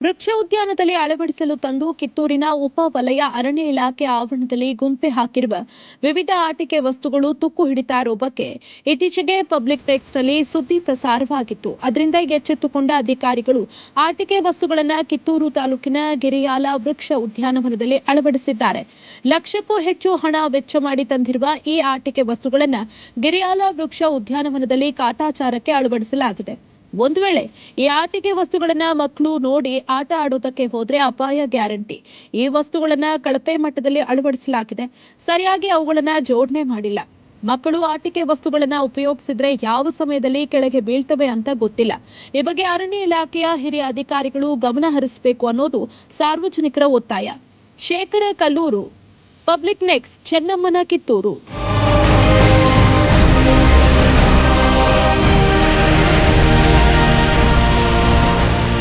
ವೃಕ್ಷ ಉದ್ಯಾನದಲ್ಲಿ ಅಳವಡಿಸಲು ತಂದು ಕಿತ್ತೂರಿನ ಉಪ ವಲಯ ಅರಣ್ಯ ಇಲಾಖೆ ಆವರಣದಲ್ಲಿ ಗುಂಪೆ ಹಾಕಿರುವ ವಿವಿಧ ಆಟಿಕೆ ವಸ್ತುಗಳು ತುಕ್ಕು ಹಿಡಿತಾ ಇರೋ ಬಗ್ಗೆ ಇತ್ತೀಚೆಗೆ ಪಬ್ಲಿಕ್ ಟೆಕ್ಸ್ಟ್ನಲ್ಲಿ ಸುದ್ದಿ ಪ್ರಸಾರವಾಗಿತ್ತು. ಅದರಿಂದ ಎಚ್ಚೆತ್ತುಕೊಂಡ ಅಧಿಕಾರಿಗಳು ಆಟಿಕೆ ವಸ್ತುಗಳನ್ನು ಕಿತ್ತೂರು ತಾಲೂಕಿನ ಗಿರಿಯಾಲ ವೃಕ್ಷ ಉದ್ಯಾನವನದಲ್ಲಿ ಅಳವಡಿಸಿದ್ದಾರೆ. ಲಕ್ಷಕ್ಕೂ ಹೆಚ್ಚು ಹಣ ವೆಚ್ಚ ಮಾಡಿ ತಂದಿರುವ ಈ ಆಟಿಕೆ ವಸ್ತುಗಳನ್ನು ಗಿರಿಯಾಲ ವೃಕ್ಷ ಉದ್ಯಾನವನದಲ್ಲಿ ಕಾಟಾಚಾರಕ್ಕೆ ಅಳವಡಿಸಲಾಗಿದೆ. ಒಂದು ವೇಳೆ ಈ ಆಟಿಕೆ ವಸ್ತುಗಳನ್ನ ಮಕ್ಕಳು ನೋಡಿ ಆಟ ಆಡೋದಕ್ಕೆ ಹೋದ್ರೆ ಅಪಾಯ ಗ್ಯಾರಂಟಿ. ಈ ವಸ್ತುಗಳನ್ನ ಕಳಪೆ ಮಟ್ಟದಲ್ಲಿ ಅಳವಡಿಸಲಾಗಿದೆ. ಸರಿಯಾಗಿ ಅವುಗಳನ್ನ ಜೋಡಣೆ ಮಾಡಿಲ್ಲ. ಮಕ್ಕಳು ಆಟಿಕೆ ವಸ್ತುಗಳನ್ನ ಉಪಯೋಗಿಸಿದ್ರೆ ಯಾವ ಸಮಯದಲ್ಲಿ ಕೆಳಗೆ ಬೀಳ್ತವೆ ಅಂತ ಗೊತ್ತಿಲ್ಲ. ಈ ಬಗ್ಗೆ ಅರಣ್ಯ ಇಲಾಖೆಯ ಹಿರಿಯ ಅಧಿಕಾರಿಗಳು ಗಮನ ಹರಿಸಬೇಕು ಅನ್ನೋದು ಸಾರ್ವಜನಿಕರ ಒತ್ತಾಯ. ಶೇಖರ ಕಲ್ಲೂರು, ಪಬ್ಲಿಕ್ ನೆಕ್ಸ್ಟ್, ಚೆನ್ನಮ್ಮನ ಕಿತ್ತೂರು.